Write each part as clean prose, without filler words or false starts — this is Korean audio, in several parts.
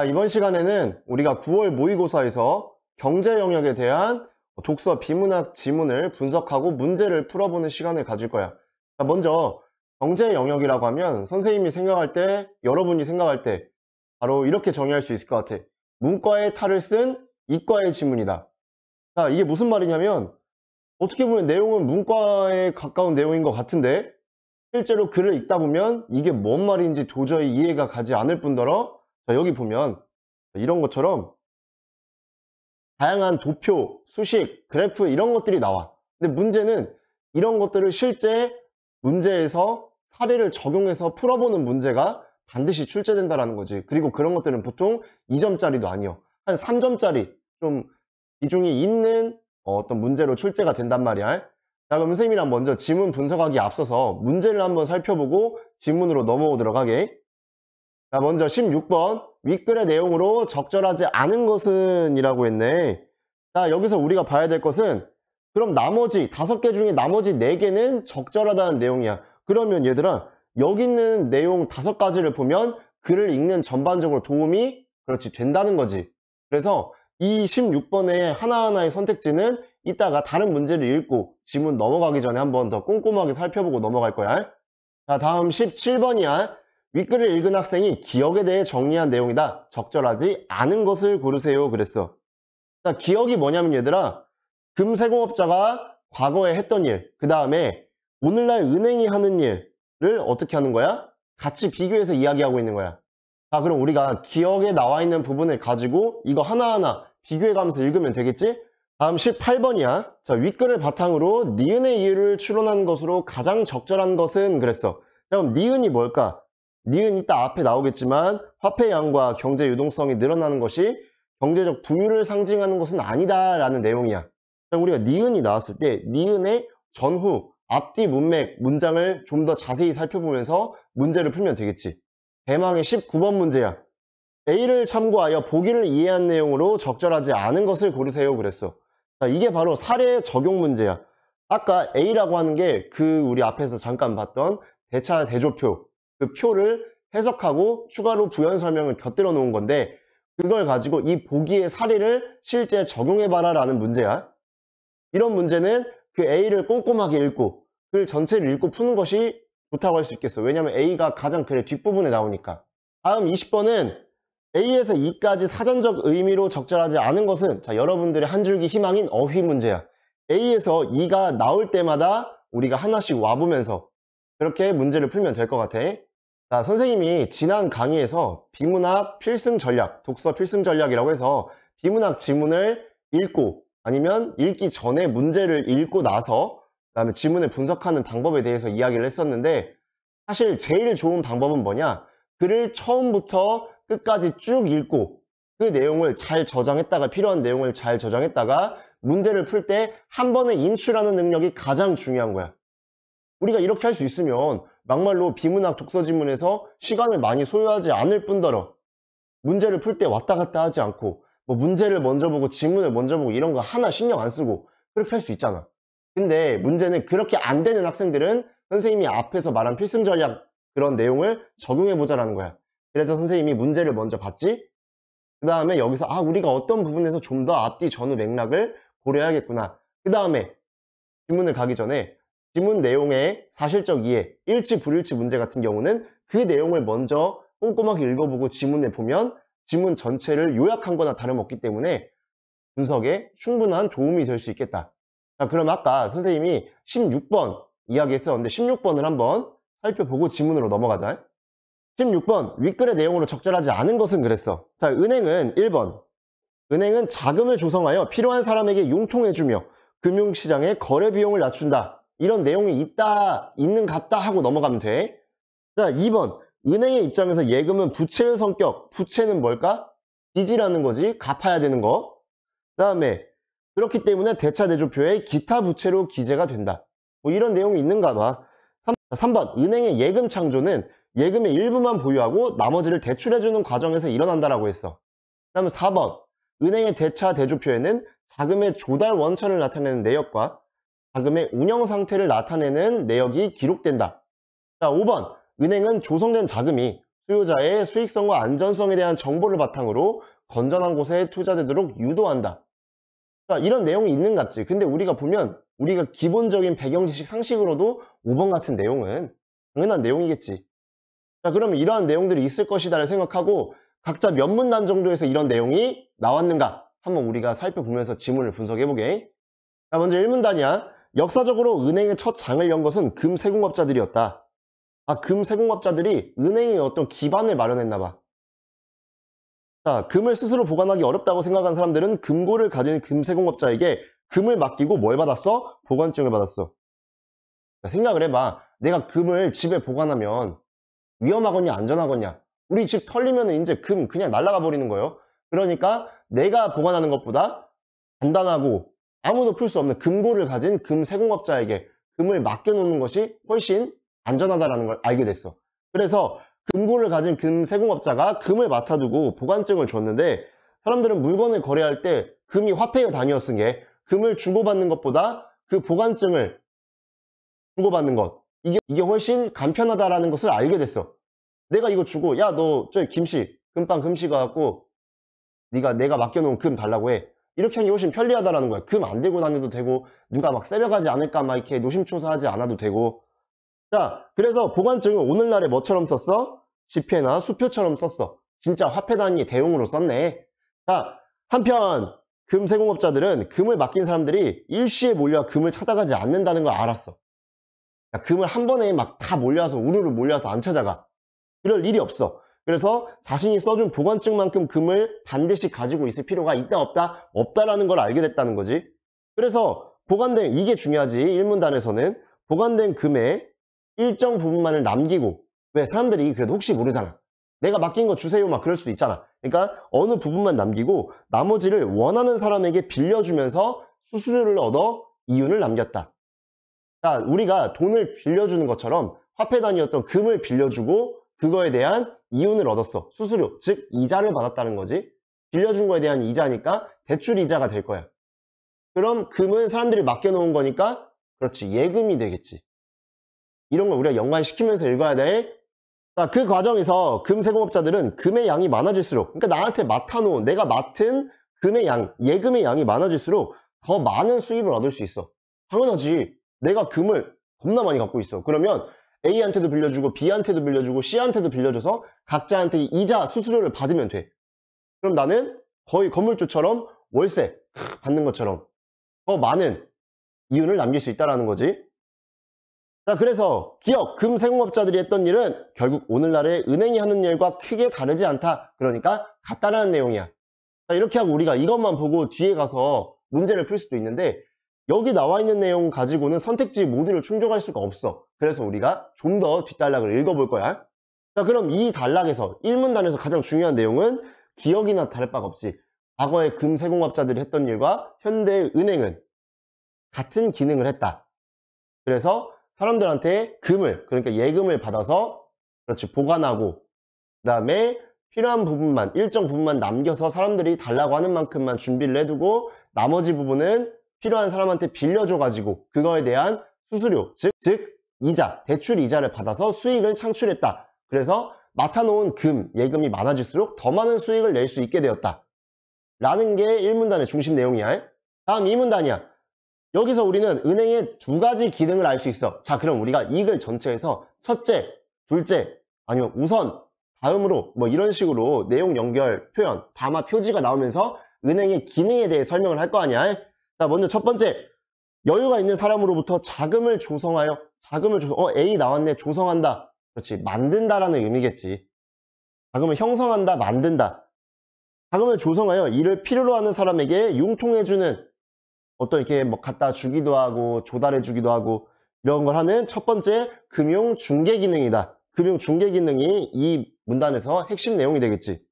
이번 시간에는 우리가 9월 모의고사에서 경제 영역에 대한 독서 비문학 지문을 분석하고 문제를 풀어보는 시간을 가질 거야. 먼저 경제 영역이라고 하면 선생님이 생각할 때, 여러분이 생각할 때 바로 이렇게 정의할 수 있을 것 같아. 문과의 탈을 쓴 이과의 지문이다. 이게 무슨 말이냐면 어떻게 보면 내용은 문과에 가까운 내용인 것 같은데 실제로 글을 읽다 보면 이게 뭔 말인지 도저히 이해가 가지 않을 뿐더러 여기 보면 이런 것처럼 다양한 도표, 수식, 그래프 이런 것들이 나와. 근데 문제는 이런 것들을 실제 문제에서 사례를 적용해서 풀어보는 문제가 반드시 출제된다라는 거지. 그리고 그런 것들은 보통 2점짜리도 아니요. 한 3점짜리 좀 비중이 있는 어떤 문제로 출제가 된단 말이야. 그럼 선생님이랑 먼저 지문 분석하기 앞서서 문제를 한번 살펴보고 지문으로 넘어오도록 하게. 먼저 16번 윗글의 내용으로 적절하지 않은 것은 이라고 했네. 여기서 우리가 봐야 될 것은 그럼 나머지 5개 중에 나머지 4개는 적절하다는 내용이야. 그러면 얘들아 여기 있는 내용 5가지를 보면 글을 읽는 전반적으로 도움이 그렇지 된다는 거지. 그래서 이 16번의 하나하나의 선택지는 이따가 다른 문제를 읽고 지문 넘어가기 전에 한번 더 꼼꼼하게 살펴보고 넘어갈 거야. 다음 17번이야. 윗글을 읽은 학생이 기억에 대해 정리한 내용이다. 적절하지 않은 것을 고르세요. 그랬어. 기억이 뭐냐면 얘들아, 금세공업자가 과거에 했던 일, 그 다음에 오늘날 은행이 하는 일을 어떻게 하는 거야? 같이 비교해서 이야기하고 있는 거야. 그럼 우리가 기억에 나와 있는 부분을 가지고 이거 하나하나 비교해가면서 읽으면 되겠지? 다음 18번이야. 윗글을 바탕으로 니은의 이유를 추론한 것으로 가장 적절한 것은 그랬어. 그럼 니은이 뭘까? 니은 이따 앞에 나오겠지만 화폐 양과 경제 유동성이 늘어나는 것이 경제적 부유를 상징하는 것은 아니다 라는 내용이야. 우리가 니은이 나왔을 때 니은의 전후, 앞뒤 문맥, 문장을 좀 더 자세히 살펴보면서 문제를 풀면 되겠지. 대망의 19번 문제야. A를 참고하여 보기를 이해한 내용으로 적절하지 않은 것을 고르세요 그랬어. 이게 바로 사례 적용 문제야. 아까 A라고 하는 게 우리 앞에서 잠깐 봤던 대차 대조표, 그 표를 해석하고 추가로 부연 설명을 곁들여 놓은 건데 그걸 가지고 이 보기의 사례를 실제 적용해봐라 라는 문제야. 이런 문제는 그 A를 꼼꼼하게 읽고 글 전체를 읽고 푸는 것이 좋다고 할 수 있겠어. 왜냐면 A가 가장 글의 뒷부분에 나오니까. 다음 20번은 A에서 E까지 사전적 의미로 적절하지 않은 것은 여러분들의 한 줄기 희망인 어휘 문제야. A에서 E가 나올 때마다 우리가 하나씩 와보면서 그렇게 문제를 풀면 될 것 같아. 선생님이 지난 강의에서 비문학 필승 전략, 독서 필승 전략이라고 해서 비문학 지문을 읽고 아니면 읽기 전에 문제를 읽고 나서 그다음에 지문을 분석하는 방법에 대해서 이야기를 했었는데 사실 제일 좋은 방법은 뭐냐? 글을 처음부터 끝까지 쭉 읽고 그 내용을 잘 저장했다가 필요한 내용을 잘 저장했다가 문제를 풀 때 한 번에 인출하는 능력이 가장 중요한 거야. 우리가 이렇게 할 수 있으면 막말로 비문학 독서 지문에서 시간을 많이 소요하지 않을 뿐더러 문제를 풀 때 왔다 갔다 하지 않고 뭐 문제를 먼저 보고 지문을 먼저 보고 이런 거 하나 신경 안 쓰고 그렇게 할 수 있잖아. 근데 문제는 그렇게 안 되는 학생들은 선생님이 앞에서 말한 필승 전략 그런 내용을 적용해 보자라는 거야. 그래서 선생님이 문제를 먼저 봤지. 그 다음에 여기서 우리가 어떤 부분에서 좀 더 앞뒤 전후 맥락을 고려해야겠구나. 그 다음에 지문을 가기 전에 지문 내용의 사실적 이해, 일치 불일치 문제 같은 경우는 그 내용을 먼저 꼼꼼하게 읽어보고 지문을 보면 지문 전체를 요약한 거나 다름없기 때문에 분석에 충분한 도움이 될 수 있겠다. 그럼 아까 선생님이 16번 이야기했었는데 16번을 한번 살펴보고 지문으로 넘어가자. 16번 윗글의 내용으로 적절하지 않은 것은 그랬어. 은행은 1번 은행은 자금을 조성하여 필요한 사람에게 융통해주며 금융시장의 거래 비용을 낮춘다. 이런 내용이 있는 같다 하고 넘어가면 돼. 2번 은행의 입장에서 예금은 부채의 성격, 부채는 뭘까? 빚이라는 거지. 갚아야 되는 거. 그 다음에 그렇기 때문에 대차대조표에 기타 부채로 기재가 된다. 뭐 이런 내용이 있는가 봐. 3번 은행의 예금 창조는 예금의 일부만 보유하고 나머지를 대출해주는 과정에서 일어난다라고 했어. 그 다음에 4번 은행의 대차대조표에는 자금의 조달 원천을 나타내는 내역과 자금의 운영 상태를 나타내는 내역이 기록된다. 5번 은행은 조성된 자금이 수요자의 수익성과 안전성에 대한 정보를 바탕으로 건전한 곳에 투자되도록 유도한다. 자, 이런 내용이 있는 것 같지. 근데 우리가 보면 우리가 기본적인 배경 지식 상식으로도 5번 같은 내용은 당연한 내용이겠지. 자, 그러면 이러한 내용들이 있을 것이다를 생각하고 각자 몇 문단 정도에서 이런 내용이 나왔는가 한번 우리가 살펴보면서 지문을 분석해보게. 자, 먼저 1문단이야. 역사적으로 은행의 첫 장을 연 것은 금세공업자들이었다. 아, 금세공업자들이 은행의 어떤 기반을 마련했나 봐. 자, 금을 스스로 보관하기 어렵다고 생각한 사람들은 금고를 가진 금세공업자에게 금을 맡기고 뭘 받았어? 보관증을 받았어. 자, 생각을 해봐. 내가 금을 집에 보관하면 위험하겠냐 안전하겠냐. 우리 집 털리면 이제 금 그냥 날아가 버리는 거예요. 그러니까 내가 보관하는 것보다 간단하고 아무도 풀 수 없는 금고를 가진 금세공업자에게 금을 맡겨놓는 것이 훨씬 안전하다는 걸 알게 됐어. 그래서 금고를 가진 금세공업자가 금을 맡아두고 보관증을 줬는데 사람들은 물건을 거래할 때 금이 화폐의 단위였으니 금을 주고받는 것보다 그 보관증을 주고받는 것 이게 훨씬 간편하다라는 것을 알게 됐어. 내가 이거 주고 야 너 저기 김씨 금빵 금씨 가갖고 내가 맡겨놓은 금 달라고 해. 이렇게 하는 게 훨씬 편리하다라는 거야. 금 안 들고 다녀도 되고 누가 막 새벽하지 않을까 막 이렇게 노심초사하지 않아도 되고. 자, 그래서 보관증을 오늘날에 뭐처럼 썼어? 지폐나 수표처럼 썼어. 진짜 화폐 단위 대용으로 썼네. 자, 한편 금세공업자들은 금을 맡긴 사람들이 일시에 몰려 금을 찾아가지 않는다는 걸 알았어. 야, 금을 한 번에 막 다 몰려와서 우르르 몰려와서 안 찾아가. 그럴 일이 없어. 그래서 자신이 써준 보관증만큼 금을 반드시 가지고 있을 필요가 있다 없다? 없다라는 걸 알게 됐다는 거지. 그래서 보관된 이게 중요하지. 1문단에서는 보관된 금의 일정 부분만을 남기고 왜 사람들이 그래도 혹시 모르잖아. 내가 맡긴 거 주세요 막 그럴 수도 있잖아. 그러니까 어느 부분만 남기고 나머지를 원하는 사람에게 빌려주면서 수수료를 얻어 이윤을 남겼다. 자, 우리가 돈을 빌려주는 것처럼 화폐 단위였던 금을 빌려주고 그거에 대한 이윤을 얻었어. 수수료, 즉 이자를 받았다는 거지. 빌려준 거에 대한 이자니까 대출 이자가 될 거야. 그럼 금은 사람들이 맡겨놓은 거니까 그렇지, 예금이 되겠지. 이런 걸 우리가 연관시키면서 읽어야 돼. 자, 그 과정에서 금세공업자들은 금의 양이 많아질수록, 그러니까 나한테 맡아놓은, 내가 맡은 금의 양, 예금의 양이 많아질수록 더 많은 수입을 얻을 수 있어. 당연하지. 내가 금을 겁나 많이 갖고 있어. 그러면 A한테도 빌려주고 B한테도 빌려주고 C한테도 빌려줘서 각자한테 이자 수수료를 받으면 돼. 그럼 나는 거의 건물주처럼 월세 받는 것처럼 더 많은 이윤을 남길 수 있다는 거지. 자, 그래서 기업, 금세공업자들이 했던 일은 결국 오늘날의 은행이 하는 일과 크게 다르지 않다. 그러니까 같다라는 내용이야. 자, 이렇게 하고 우리가 이것만 보고 뒤에 가서 문제를 풀 수도 있는데 여기 나와 있는 내용 가지고는 선택지 모두를 충족할 수가 없어. 그래서 우리가 좀 더 뒷단락을 읽어볼 거야. 자, 그럼 이 단락에서 1문단에서 가장 중요한 내용은 기억이나 다를 바가 없지. 과거의 금세공업자들이 했던 일과 현대의 은행은 같은 기능을 했다. 그래서 사람들한테 금을, 그러니까 예금을 받아서 그렇지 보관하고 그 다음에 필요한 부분만, 일정 부분만 남겨서 사람들이 달라고 하는 만큼만 준비를 해두고 나머지 부분은 필요한 사람한테 빌려줘가지고 그거에 대한 수수료, 즉 이자, 대출 이자를 받아서 수익을 창출했다. 그래서 맡아놓은 금, 예금이 많아질수록 더 많은 수익을 낼 수 있게 되었다. 라는 게 1문단의 중심 내용이야. 다음 2문단이야. 여기서 우리는 은행의 두 가지 기능을 알 수 있어. 자, 그럼 우리가 이 글 전체에서 첫째, 둘째, 아니면 우선, 다음으로 뭐 이런 식으로 내용 연결, 표현, 담화, 표지가 나오면서 은행의 기능에 대해 설명을 할 거 아니야. 자, 먼저 첫 번째, 여유가 있는 사람으로부터 자금을 조성하여, A 나왔네, 조성한다. 그렇지, 만든다라는 의미겠지. 자금을 형성한다, 만든다. 자금을 조성하여 이를 필요로 하는 사람에게 융통해주는 어떤 이렇게 뭐 갖다 주기도 하고 조달해 주기도 하고 이런 걸 하는 첫 번째 금융 중개 기능이다. 금융 중개 기능이 이 문단에서 핵심 내용이 되겠지.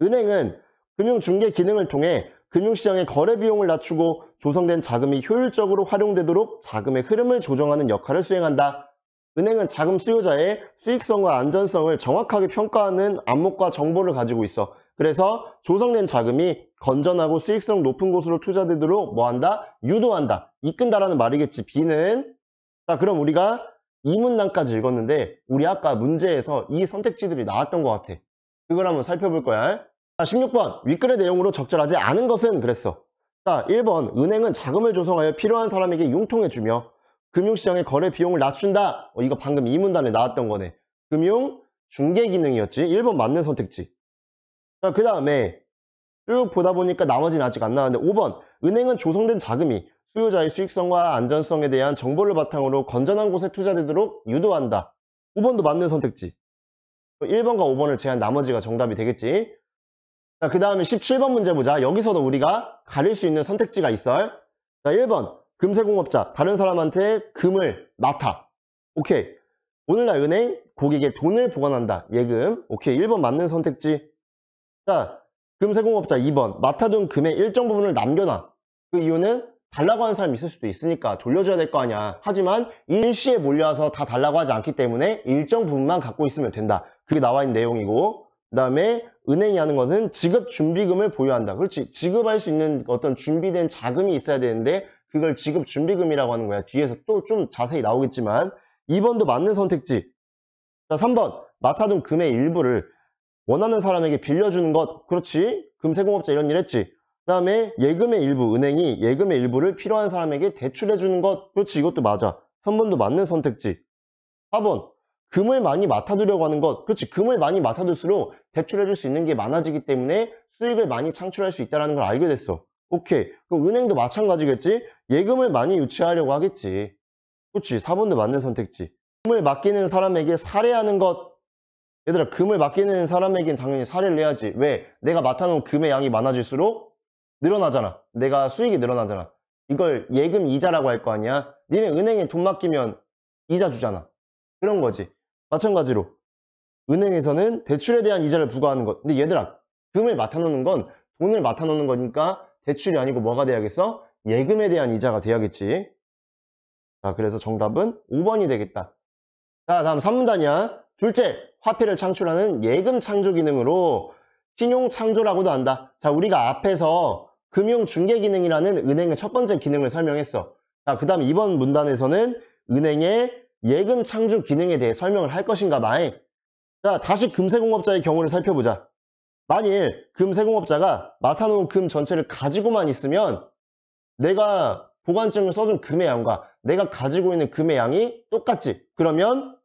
은행은 금융 중개 기능을 통해 금융시장의 거래 비용을 낮추고 조성된 자금이 효율적으로 활용되도록 자금의 흐름을 조정하는 역할을 수행한다. 은행은 자금 수요자의 수익성과 안전성을 정확하게 평가하는 안목과 정보를 가지고 있어. 그래서 조성된 자금이 건전하고 수익성 높은 곳으로 투자되도록 뭐한다? 유도한다. 이끈다라는 말이겠지. B는. 자, 그럼 우리가 이 문단까지 읽었는데 우리 아까 문제에서 이 선택지들이 나왔던 것 같아. 그걸 한번 살펴볼 거야. 자, 16번 윗글의 내용으로 적절하지 않은 것은 그랬어. 자, 1번 은행은 자금을 조성하여 필요한 사람에게 융통해주며 금융시장의 거래 비용을 낮춘다. 이거 방금 이 문단에 나왔던 거네. 금융 중개 기능이었지. 1번 맞는 선택지. 자, 그 다음에 쭉 보다 보니까 나머지는 아직 안 나왔는데 5번 은행은 조성된 자금이 수요자의 수익성과 안전성에 대한 정보를 바탕으로 건전한 곳에 투자되도록 유도한다. 5번도 맞는 선택지. 1번과 5번을 제한 나머지가 정답이 되겠지. 자, 그 다음에 17번 문제 보자. 여기서도 우리가 가릴 수 있는 선택지가 있어요. 자, 1번 금세공업자 다른 사람한테 금을 맡아. 오케이. 오늘날 은행 고객의 돈을 보관한다. 예금. 오케이. 1번 맞는 선택지. 자, 금세공업자 2번 맡아둔 금의 일정 부분을 남겨놔. 그 이유는 달라고 하는 사람이 있을 수도 있으니까 돌려줘야 될 거 아니야. 하지만 일시에 몰려와서 다 달라고 하지 않기 때문에 일정 부분만 갖고 있으면 된다. 그게 나와 있는 내용이고, 그 다음에 은행이 하는 것은 지급 준비금을 보유한다. 그렇지. 지급할 수 있는 어떤 준비된 자금이 있어야 되는데 그걸 지급 준비금이라고 하는 거야. 뒤에서 또 좀 자세히 나오겠지만 2번도 맞는 선택지. 자, 3번 맡아둔 금의 일부를 원하는 사람에게 빌려주는 것. 그렇지. 금세공업자 이런 일 했지. 그 다음에 예금의 일부, 은행이 예금의 일부를 필요한 사람에게 대출해주는 것. 그렇지. 이것도 맞아. 3번도 맞는 선택지. 4번 금을 많이 맡아두려고 하는 것. 그렇지. 금을 많이 맡아둘수록 대출해줄 수 있는 게 많아지기 때문에 수익을 많이 창출할 수 있다는 걸 알게 됐어. 오케이. 그럼 은행도 마찬가지겠지. 예금을 많이 유치하려고 하겠지. 그렇지. 4번도 맞는 선택지. 금을 맡기는 사람에게 살해하는 것. 얘들아, 금을 맡기는 사람에겐 당연히 살해를 해야지. 왜? 내가 맡아놓은 금의 양이 많아질수록 늘어나잖아. 내가 수익이 늘어나잖아. 이걸 예금 이자라고 할 거 아니야. 니네 은행에 돈 맡기면 이자 주잖아. 그런 거지. 마찬가지로 은행에서는 대출에 대한 이자를 부과하는 것. 근데 얘들아, 금을 맡아놓는 건 돈을 맡아놓는 거니까 대출이 아니고 뭐가 돼야겠어? 예금에 대한 이자가 돼야겠지. 자, 그래서 정답은 5번이 되겠다. 자, 다음 3문단이야. 둘째, 화폐를 창출하는 예금 창조 기능으로 신용 창조라고도 한다. 자, 우리가 앞에서 금융 중개 기능이라는 은행의 첫 번째 기능을 설명했어. 자, 그 다음 이번 문단에서는 은행의 예금 창조 기능에 대해 설명을 할 것인가 봐. 자, 다시 금세공업자의 경우를 살펴보자. 만일 금세공업자가 맡아놓은 금 전체를 가지고만 있으면 내가 보관증을 써준 금의 양과 내가 가지고 있는 금의 양이 똑같지. 그러면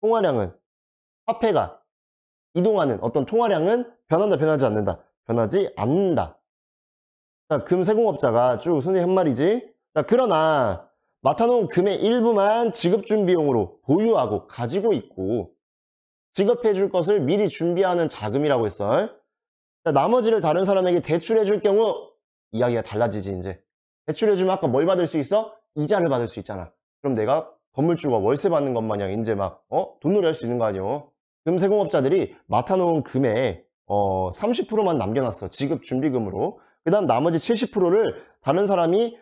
통화량은, 화폐가 이동하는 어떤 통화량은 변한다, 변하지 않는다? 변하지 않는다. 자, 금세공업자가 쭉 선생님 한 말이지. 자, 그러나 맡아놓은 금의 일부만 지급준비용으로 보유하고 가지고 있고 지급해 줄 것을 미리 준비하는 자금이라고 했어. 자, 나머지를 다른 사람에게 대출해 줄 경우 이야기가 달라지지 이제. 대출해 주면 아까 뭘 받을 수 있어? 이자를 받을 수 있잖아. 그럼 내가 건물주가 월세 받는 것 마냥 이제 막 돈놀이 할 수 있는 거 아니오. 금세공업자들이 맡아놓은 금의 30%만 남겨놨어. 지급 준비금으로. 그 다음 나머지 70%를 다른 사람이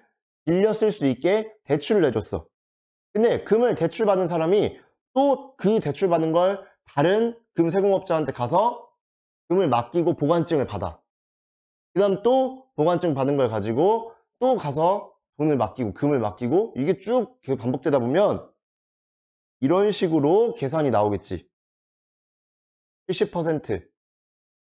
빌려 쓸 수 있게 대출을 해줬어. 근데 금을 대출받은 사람이 또 그 대출받은 걸 다른 금세공업자한테 가서 금을 맡기고 보관증을 받아. 그 다음 또 보관증 받은 걸 가지고 또 가서 돈을 맡기고 금을 맡기고 이게 쭉 반복되다 보면 이런 식으로 계산이 나오겠지. 70%, 그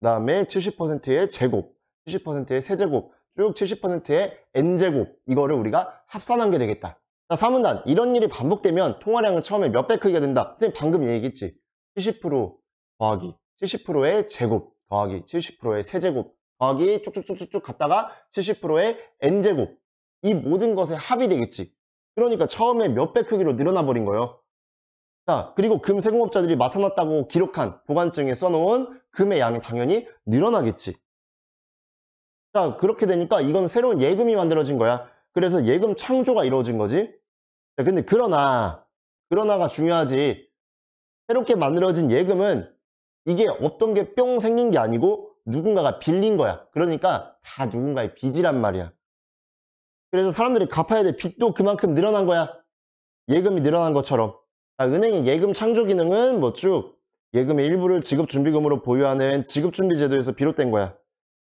다음에 70%의 제곱, 70%의 세제곱, 쭉 70%의 n제곱, 이거를 우리가 합산한 게 되겠다. 자, 4문단. 이런 일이 반복되면 통화량은 처음에 몇 배 크기가 된다. 선생님 방금 얘기했지. 70% 더하기 70%의 제곱 더하기 70%의 세제곱 더하기 쭉쭉쭉쭉 갔다가 70%의 n제곱. 이 모든 것의 합이 되겠지. 그러니까 처음에 몇 배 크기로 늘어나 버린 거예요. 자, 그리고 금세공업자들이 맡아놨다고 기록한 보관증에 써놓은 금의 양이 당연히 늘어나겠지. 자, 그렇게 되니까 이건 새로운 예금이 만들어진 거야. 그래서 예금 창조가 이루어진 거지. 자, 근데 그러나가 중요하지. 새롭게 만들어진 예금은 이게 어떤 게 뿅 생긴 게 아니고 누군가가 빌린 거야. 그러니까 다 누군가의 빚이란 말이야. 그래서 사람들이 갚아야 될 빚도 그만큼 늘어난 거야. 예금이 늘어난 것처럼. 자, 은행의 예금 창조 기능은 뭐 쭉 예금의 일부를 지급준비금으로 보유하는 지급준비제도에서 비롯된 거야.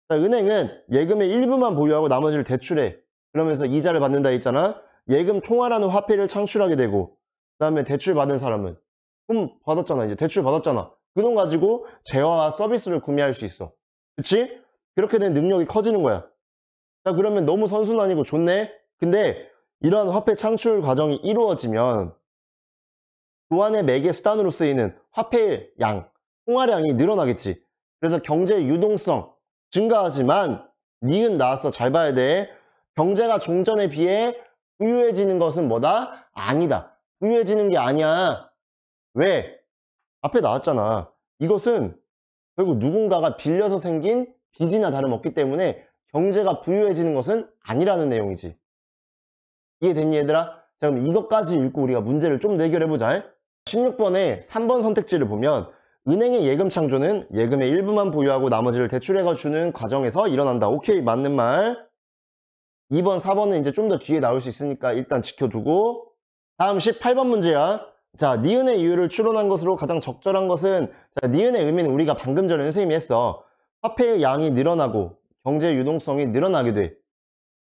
자, 은행은 예금의 일부만 보유하고 나머지를 대출해. 그러면서 이자를 받는다 했잖아. 예금 통화라는 화폐를 창출하게 되고 다음에 대출 받은 사람은 돈 받았잖아. 이제 대출 받았잖아. 그 돈 가지고 재화와 서비스를 구매할 수 있어. 그치? 그렇게 된 능력이 커지는 거야. 자, 그러면 너무 선순환이고 좋네? 근데 이러한 화폐 창출 과정이 이루어지면 교환의 매개 수단으로 쓰이는 화폐의 양, 통화량이 늘어나겠지. 그래서 경제 유동성 증가하지만 니은 나왔어. 잘 봐야 돼. 경제가 종전에 비해 부유해지는 것은 뭐다? 아니다. 부유해지는 게 아니야. 왜? 앞에 나왔잖아. 이것은 결국 누군가가 빌려서 생긴 빚이나 다름없기 때문에 경제가 부유해지는 것은 아니라는 내용이지. 이해됐니 얘들아? 자, 그럼 이것까지 읽고 우리가 문제를 좀 더 해결해보자. 16번에 3번 선택지를 보면 은행의 예금 창조는 예금의 일부만 보유하고 나머지를 대출해가 주는 과정에서 일어난다. 오케이, 맞는 말. 2번, 4번은 이제 좀 더 뒤에 나올 수 있으니까 일단 지켜두고. 다음 18번 문제야. 자, 니은의 이유를 추론한 것으로 가장 적절한 것은, 자, 니은의 의미는 우리가 방금 전에 선생님이 했어. 화폐의 양이 늘어나고 경제 유동성이 늘어나게 돼.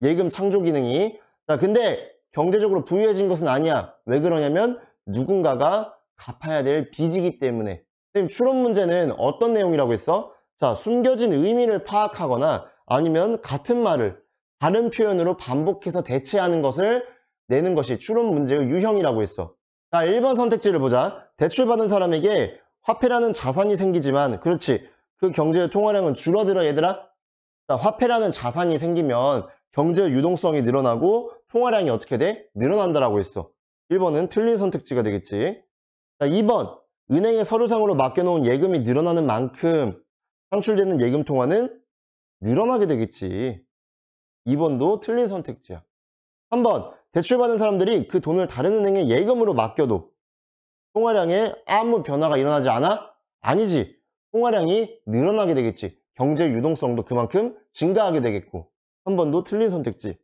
예금 창조 기능이. 자, 근데 경제적으로 부유해진 것은 아니야. 왜 그러냐면 누군가가 갚아야 될 빚이기 때문에. 선생님, 추론 문제는 어떤 내용이라고 했어? 자, 숨겨진 의미를 파악하거나 아니면 같은 말을 다른 표현으로 반복해서 대체하는 것을 내는 것이 추론 문제의 유형이라고 했어. 자, 1번 선택지를 보자. 대출받은 사람에게 화폐라는 자산이 생기지만, 그렇지, 그 경제의 통화량은 줄어들어. 얘들아, 자, 화폐라는 자산이 생기면 경제 유동성이 늘어나고 통화량이 어떻게 돼? 늘어난다라고 했어. 1번은 틀린 선택지가 되겠지. 자, 2번, 은행에 서류상으로 맡겨놓은 예금이 늘어나는 만큼 창출되는 예금 통화는 늘어나게 되겠지. 2번도 틀린 선택지야. 3번, 대출받은 사람들이 그 돈을 다른 은행에 예금으로 맡겨도 통화량에 아무 변화가 일어나지 않아? 아니지. 통화량이 늘어나게 되겠지. 경제 유동성도 그만큼 증가하게 되겠고. 3번도 틀린 선택지.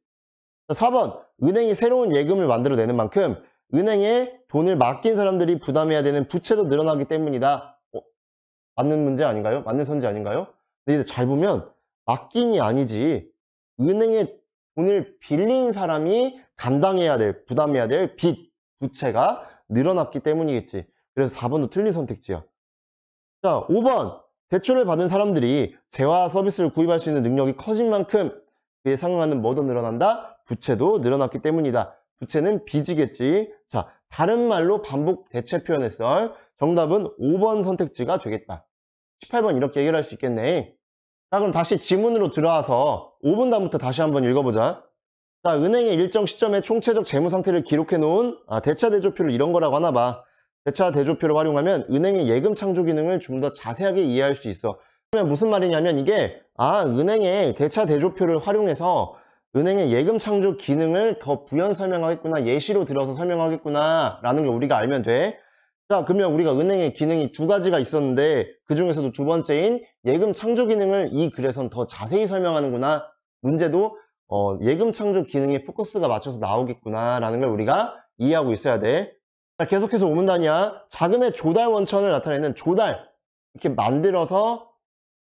4번, 은행이 새로운 예금을 만들어내는 만큼 은행에 돈을 맡긴 사람들이 부담해야 되는 부채도 늘어나기 때문이다. 맞는 문제 아닌가요? 맞는 선지 아닌가요? 근데 잘 보면 맡긴이 아니지. 은행에 돈을 빌린 사람이 감당해야 될, 부담해야 될 빚, 부채가 늘어났기 때문이겠지. 그래서 4번도 틀린 선택지야. 자, 5번. 대출을 받은 사람들이 재화 서비스를 구입할 수 있는 능력이 커진 만큼 그에 상응하는 뭐도 늘어난다? 부채도 늘어났기 때문이다. 부채는 빚이겠지. 자, 다른 말로 반복 대체 표현했어. 정답은 5번 선택지가 되겠다. 18번 이렇게 해결할 수 있겠네. 자, 그럼 다시 지문으로 들어와서 5분 다음부터 다시 한번 읽어보자. 자, 은행의 일정 시점에 총체적 재무 상태를 기록해 놓은 대차 대조표를 이런 거라고 하나 봐. 대차 대조표를 활용하면 은행의 예금 창조 기능을 좀 더 자세하게 이해할 수 있어. 그러면 무슨 말이냐면 이게 은행의 대차 대조표를 활용해서 은행의 예금 창조 기능을 더 부연 설명하겠구나, 예시로 들어서 설명하겠구나 라는 걸 우리가 알면 돼. 자, 그러면 우리가 은행의 기능이 두 가지가 있었는데 그 중에서도 두 번째인 예금 창조 기능을 이 글에선 더 자세히 설명하는구나. 문제도 예금 창조 기능에 포커스가 맞춰서 나오겠구나 라는 걸 우리가 이해하고 있어야 돼. 자, 계속해서 오문단이야. 자금의 조달 원천을 나타내는 조달, 이렇게 만들어서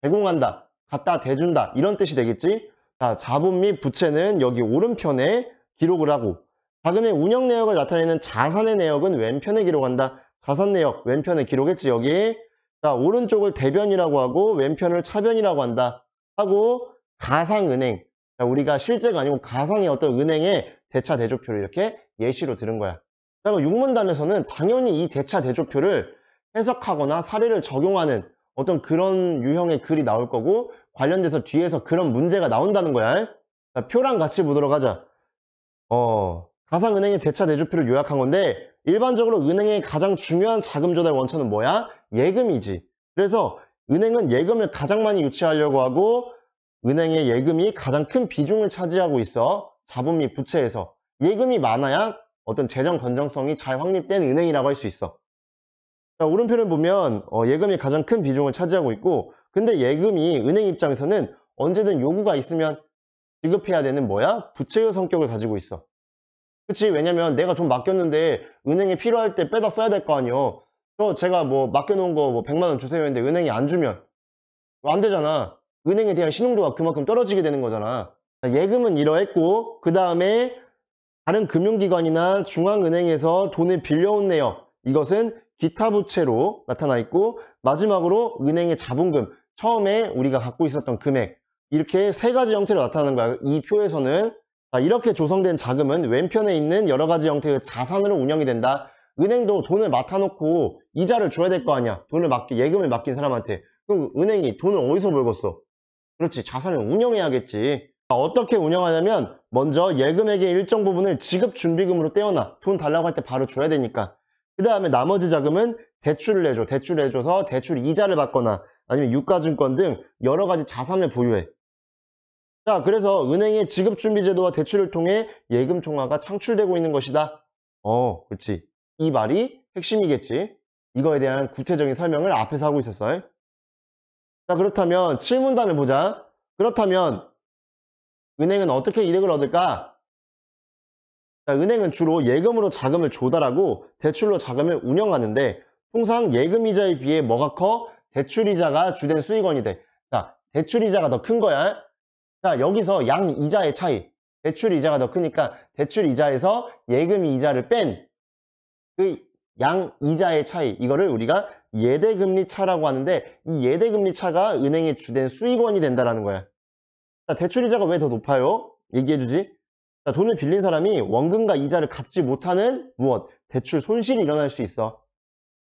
제공한다, 갖다 대준다 이런 뜻이 되겠지. 자, 자본 및 부채는 여기 오른편에 기록을 하고 자금의 운영 내역을 나타내는 자산의 내역은 왼편에 기록한다. 자산 내역 왼편에 기록했지 여기. 자, 오른쪽을 대변이라고 하고 왼편을 차변이라고 한다 하고, 가상은행, 자, 우리가 실제가 아니고 가상의 어떤 은행의 대차 대조표를 이렇게 예시로 들은 거야. 자, 6문단에서는 당연히 이 대차 대조표를 해석하거나 사례를 적용하는 어떤 그런 유형의 글이 나올 거고 관련돼서 뒤에서 그런 문제가 나온다는 거야. 자, 표랑 같이 보도록 하자. 가상은행의 대차 대조표를 요약한 건데 일반적으로 은행의 가장 중요한 자금 조달 원천은 뭐야? 예금이지. 그래서 은행은 예금을 가장 많이 유치하려고 하고 은행의 예금이 가장 큰 비중을 차지하고 있어. 자본 및 부채에서. 예금이 많아야 어떤 재정 건전성이 잘 확립된 은행이라고 할 수 있어. 자, 오른편을 보면 예금이 가장 큰 비중을 차지하고 있고, 근데 예금이 은행 입장에서는 언제든 요구가 있으면 지급해야 되는 뭐야? 부채의 성격을 가지고 있어. 그치? 왜냐면 내가 돈 맡겼는데 은행에 필요할 때 빼다 써야 될 거 아니여. 제가 뭐 맡겨놓은 거 뭐 100만 원 주세요 했는데 은행이 안 주면 안 되잖아. 은행에 대한 신용도가 그만큼 떨어지게 되는 거잖아. 자, 예금은 이러했고 그 다음에 다른 금융기관이나 중앙은행에서 돈을 빌려온 내역, 이것은 기타 부채로 나타나 있고, 마지막으로 은행의 자본금, 처음에 우리가 갖고 있었던 금액, 이렇게 세 가지 형태로 나타나는 거야. 이 표에서는. 자, 이렇게 조성된 자금은 왼편에 있는 여러 가지 형태의 자산으로 운영이 된다. 은행도 돈을 맡아놓고 이자를 줘야 될 거 아니야. 예금을 맡긴 사람한테. 그럼 은행이 돈을 어디서 벌겠어? 그렇지, 자산을 운영해야겠지. 어떻게 운영하냐면 먼저 예금액의 일정 부분을 지급준비금으로 떼어놔. 돈 달라고 할 때 바로 줘야 되니까. 그 다음에 나머지 자금은 대출을 내줘. 대출을 해줘서 대출 이자를 받거나 아니면 유가증권 등 여러 가지 자산을 보유해. 자, 그래서 은행의 지급준비제도와 대출을 통해 예금 통화가 창출되고 있는 것이다. 그렇지. 이 말이 핵심이겠지. 이거에 대한 구체적인 설명을 앞에서 하고 있었어. 자, 그렇다면 칠문단을 보자. 그렇다면 은행은 어떻게 이득을 얻을까? 자, 은행은 주로 예금으로 자금을 조달하고 대출로 자금을 운영하는데 통상 예금이자에 비해 뭐가 커? 대출이자가 주된 수익원이 돼. 자, 대출이자가 더 큰 거야. 자, 여기서 양이자의 차이. 대출이자가 더 크니까 대출이자에서 예금이자를 뺀 그 양이자의 차이. 이거를 우리가 예대금리 차라고 하는데 이 예대금리 차가 은행의 주된 수익원이 된다는 거야. 자, 대출이자가 왜 더 높아요? 얘기해주지. 자, 돈을 빌린 사람이 원금과 이자를 갚지 못하는 무엇? 대출 손실이 일어날 수 있어.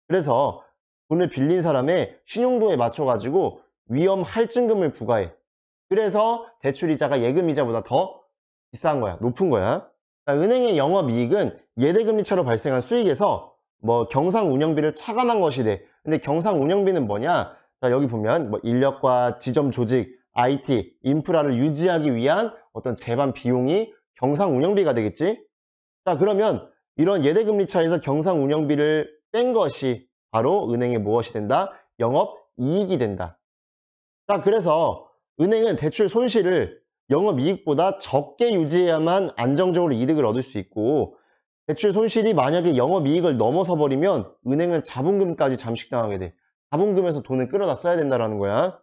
그래서 돈을 빌린 사람의 신용도에 맞춰가지고 위험 할증금을 부과해. 그래서 대출이자가 예금이자보다 더 비싼 거야. 높은 거야. 자, 은행의 영업이익은 예대금리차로 발생한 수익에서 경상운영비를 차감한 것이 돼. 근데 경상운영비는 뭐냐? 자, 여기 보면 인력과 지점 조직, IT, 인프라를 유지하기 위한 어떤 재반 비용이 경상운영비가 되겠지? 자, 그러면 이런 예대금리차에서 경상운영비를 뺀 것이 바로 은행의 무엇이 된다? 영업이익이 된다. 자, 그래서 은행은 대출 손실을 영업이익보다 적게 유지해야만 안정적으로 이득을 얻을 수 있고 대출 손실이 만약에 영업이익을 넘어서 버리면 은행은 자본금까지 잠식당하게 돼. 자본금에서 돈을 끌어다 써야 된다는 거야.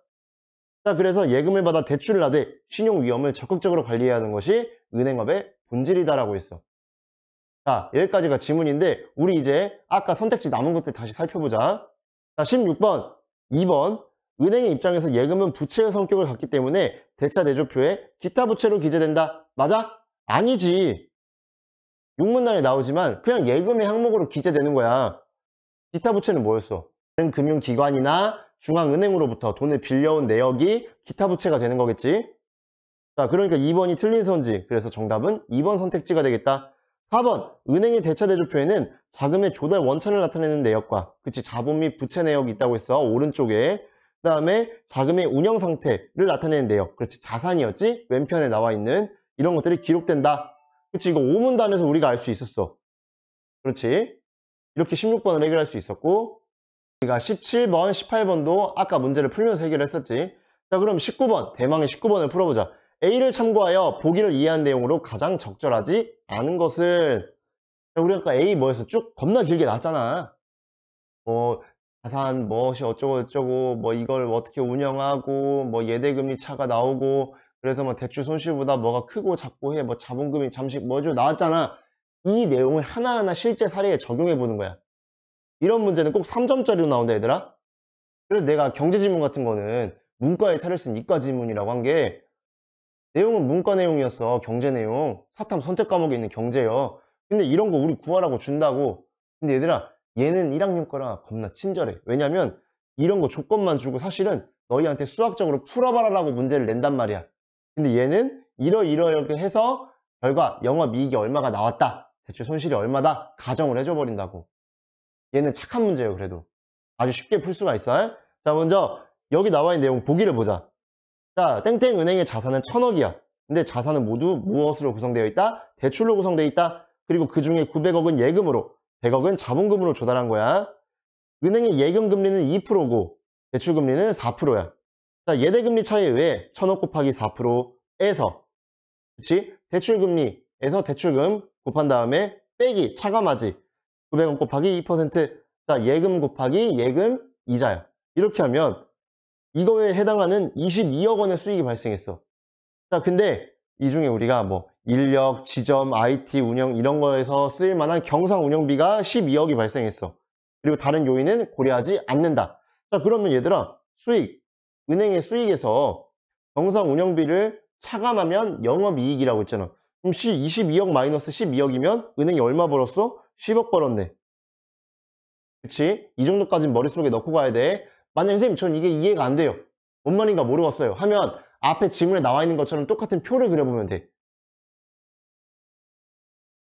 자, 그래서 예금을 받아 대출을 하되 신용 위험을 적극적으로 관리해야 하는 것이 은행업의 본질이다라고 했어. 자, 여기까지가 지문인데 우리 이제 아까 선택지 남은 것들 다시 살펴보자. 자, 16번, 2번. 은행의 입장에서 예금은 부채의 성격을 갖기 때문에 대차 대조표에 기타 부채로 기재된다. 맞아? 아니지. 육문란에 나오지만 그냥 예금의 항목으로 기재되는 거야. 기타 부채는 뭐였어? 다른 금융기관이나 중앙은행으로부터 돈을 빌려온 내역이 기타 부채가 되는 거겠지? 자, 그러니까 2번이 틀린 선지. 그래서 정답은 2번 선택지가 되겠다. 4번, 은행의 대차 대조표에는 자금의 조달 원천을 나타내는 내역과 그치, 자본 및 부채 내역이 있다고 했어. 오른쪽에. 그 다음에 자금의 운영 상태를 나타내는 내역. 그렇지, 자산이었지? 왼편에 나와 있는 이런 것들이 기록된다. 그치, 이거 오문단에서 우리가 알 수 있었어. 그렇지. 이렇게 16번을 해결할 수 있었고 우리가 17번, 18번도 아까 문제를 풀면서 해결했었지. 자, 그럼 19번, 대망의 19번을 풀어보자. A를 참고하여 보기를 이해한 내용으로 가장 적절하지 않은 것은 우리가 아까 A 뭐였어? 쭉 겁나 길게 나왔잖아. 자산 무엇이 어쩌고 저쩌고 이걸 어떻게 운영하고 예대금리 차가 나오고 그래서 대출 손실보다 뭐가 크고 작고 해 자본금이 잠식 뭐죠 나왔잖아. 이 내용을 하나하나 실제 사례에 적용해 보는 거야. 이런 문제는 꼭 3점짜리로 나온다 얘들아. 그래서 내가 경제지문 같은 거는 문과에 탈을 쓴 이과 지문이라고 한 게 내용은 문과 내용이었어. 경제 내용. 사탐 선택 과목에 있는 경제요. 근데 이런 거 우리 구하라고 준다고. 근데 얘들아 얘는 1학년 거라 겁나 친절해. 왜냐면 이런 거 조건만 주고 사실은 너희한테 수학적으로 풀어봐라라고 문제를 낸단 말이야. 근데 얘는 이렇게 해서 결과 영업이익이 얼마가 나왔다. 대출 손실이 얼마다. 가정을 해줘 버린다고. 얘는 착한 문제예요. 그래도 아주 쉽게 풀 수가 있어. 자, 먼저 여기 나와 있는 내용 보기를 보자. 자, 땡땡은행의 자산은 1000억이야. 근데 자산은 모두 무엇으로 구성되어 있다? 대출로 구성되어 있다. 그리고 그 중에 900억은 예금으로, 100억은 자본금으로 조달한 거야. 은행의 예금 금리는 2%고 대출 금리는 4%야. 자, 예대금리 차이에 의해 1000억 곱하기 4%에서 그치? 대출 금리에서 대출금 곱한 다음에 빼기 차감하지. 900억 곱하기 2%. 자, 예금 곱하기 예금 이자야. 이렇게 하면 이거에 해당하는 22억 원의 수익이 발생했어. 자, 근데 이 중에 우리가 인력, 지점, IT 운영 이런 거에서 쓰일 만한 경상 운영비가 12억이 발생했어. 그리고 다른 요인은 고려하지 않는다. 자, 그러면 얘들아, 수익, 은행의 수익에서 경상 운영비를 차감하면 영업이익이라고 했잖아. 그럼 22억 마이너스 12억이면 은행이 얼마 벌었어? 10억 벌었네. 그치? 이 정도까지는 머릿속에 넣고 가야 돼. 만약에 선생님, 전 이게 이해가 안 돼요. 뭔 말인가 모르겠어요. 하면 앞에 지문에 나와 있는 것처럼 똑같은 표를 그려보면 돼.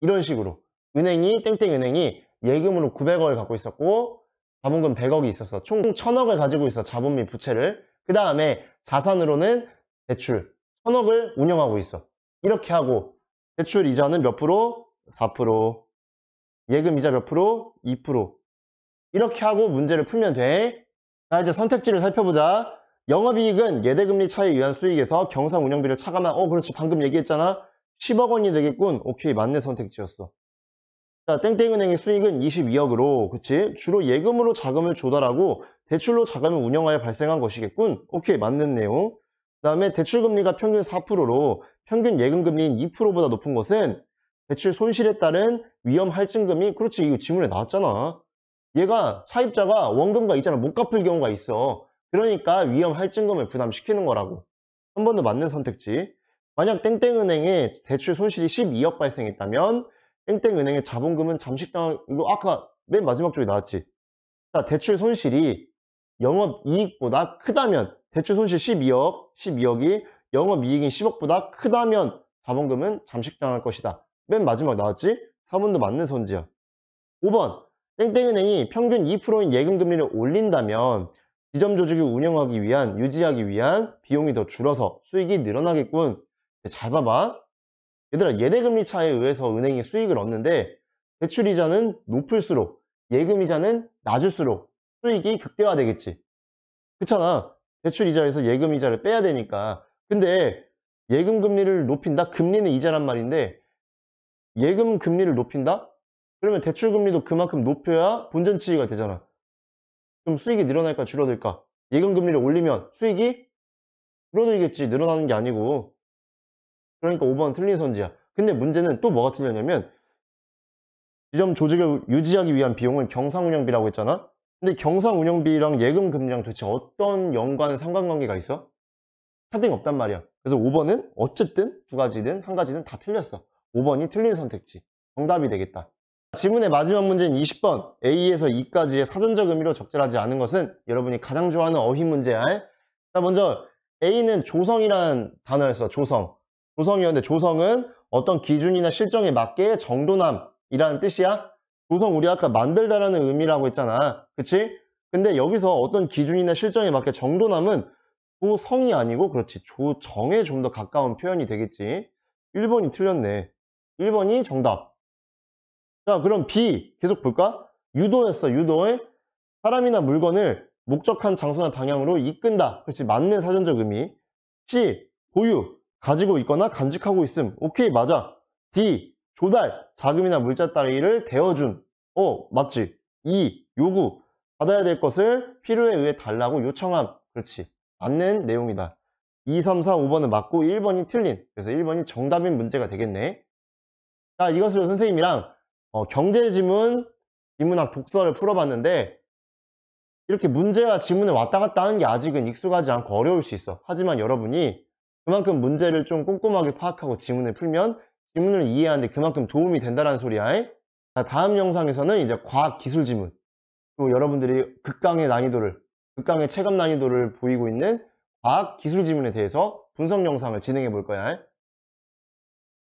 이런 식으로. 은행이, 땡땡은행이 예금으로 900억을 갖고 있었고, 자본금 100억이 있었어. 총 1000억을 가지고 있어. 자본 및 부채를. 그 다음에 자산으로는 대출 1000억을 운영하고 있어. 이렇게 하고, 대출 이자는 몇 프로? 4%. 예금 이자 몇 프로? 2%. 이렇게 하고 문제를 풀면 돼. 자, 이제 선택지를 살펴보자. 영업이익은 예대금리 차에 의한 수익에서 경상 운영비를 차감한, 그렇지. 방금 얘기했잖아. 10억 원이 되겠군. 오케이, 맞네 선택지였어. 자, 땡땡은행의 수익은 22억으로, 그치? 주로 예금으로 자금을 조달하고 대출로 자금을 운영하여 발생한 것이겠군. 오케이, 맞는 내용. 그 다음에 대출금리가 평균 4%로 평균 예금금리인 2%보다 높은 것은 대출 손실에 따른 위험 할증금이, 그렇지, 이거 지문에 나왔잖아. 얘가 차입자가 원금과 이자를 못 갚을 경우가 있어. 그러니까 위험 할증금을 부담시키는 거라고. 한 번 더 맞는 선택지. 만약 땡땡은행에 대출 손실이 12억 발생했다면 땡땡은행의 자본금은 잠식당, 이거 아까 맨 마지막 쪽에 나왔지. 자, 대출 손실이 영업이익보다 크다면, 대출 손실 12억이 영업이익인 10억보다 크다면 자본금은 잠식당할 것이다. 맨 마지막 나왔지? 4번도 맞는 선지야. 5번, 땡땡은행이 평균 2%인 예금금리를 올린다면 지점 조직을 운영하기 위한, 유지하기 위한 비용이 더 줄어서 수익이 늘어나겠군. 잘 봐봐. 얘들아, 예대금리 차에 의해서 은행이 수익을 얻는데 대출이자는 높을수록, 예금이자는 낮을수록 수익이 극대화되겠지. 그렇잖아. 대출이자에서 예금이자를 빼야 되니까. 근데 예금금리를 높인다? 금리는 이자란 말인데 예금금리를 높인다? 그러면 대출금리도 그만큼 높여야 본전치기가 되잖아. 그럼 수익이 늘어날까 줄어들까? 예금금리를 올리면 수익이 줄어들겠지. 늘어나는 게 아니고. 그러니까 5번 틀린 선지야. 근데 문제는 또 뭐가 틀렸냐면 지점 조직을 유지하기 위한 비용은 경상운영비라고 했잖아. 근데 경상운영비랑 예금금리랑 도대체 어떤 연관 상관관계가 있어? 하등 없단 말이야. 그래서 5번은 어쨌든 두 가지든 한 가지는 다 틀렸어. 5번이 틀린 선택지. 정답이 되겠다. 지문의 마지막 문제는 20번. A에서 E까지의 사전적 의미로 적절하지 않은 것은 여러분이 가장 좋아하는 어휘 문제야. 자, 먼저 A는 조성이라는 단어였어. 조성. 조성이었는데 조성은 어떤 기준이나 실정에 맞게 정도남이라는 뜻이야. 조성 우리 아까 만들다라는 의미라고 했잖아. 그치? 근데 여기서 어떤 기준이나 실정에 맞게 정도남은 조성이 아니고, 그렇지, 조정에 좀 더 가까운 표현이 되겠지. 1번이 틀렸네. 1번이 정답. 자, 그럼 B 계속 볼까? 유도였어. 유도에 사람이나 물건을 목적한 장소나 방향으로 이끈다. 그렇지, 맞는 사전적 의미. C 보유, 가지고 있거나 간직하고 있음. 오케이, 맞아. D 조달, 자금이나 물자 따위를 대어준. 맞지. E 요구, 받아야 될 것을 필요에 의해 달라고 요청함. 그렇지, 맞는 내용이다. 2, 3, 4, 5번은 맞고 1번이 틀린. 그래서 1번이 정답인 문제가 되겠네. 자, 이것으로 선생님이랑 경제지문, 비문학 독서를 풀어봤는데 이렇게 문제와 지문을 왔다 갔다 하는 게 아직은 익숙하지 않고 어려울 수 있어. 하지만 여러분이 그만큼 문제를 좀 꼼꼼하게 파악하고 지문을 풀면 지문을 이해하는데 그만큼 도움이 된다는 소리야. 자, 다음 영상에서는 이제 과학 기술 지문, 또 여러분들이 극강의 체감 난이도를 보이고 있는 과학 기술 지문에 대해서 분석 영상을 진행해 볼 거야.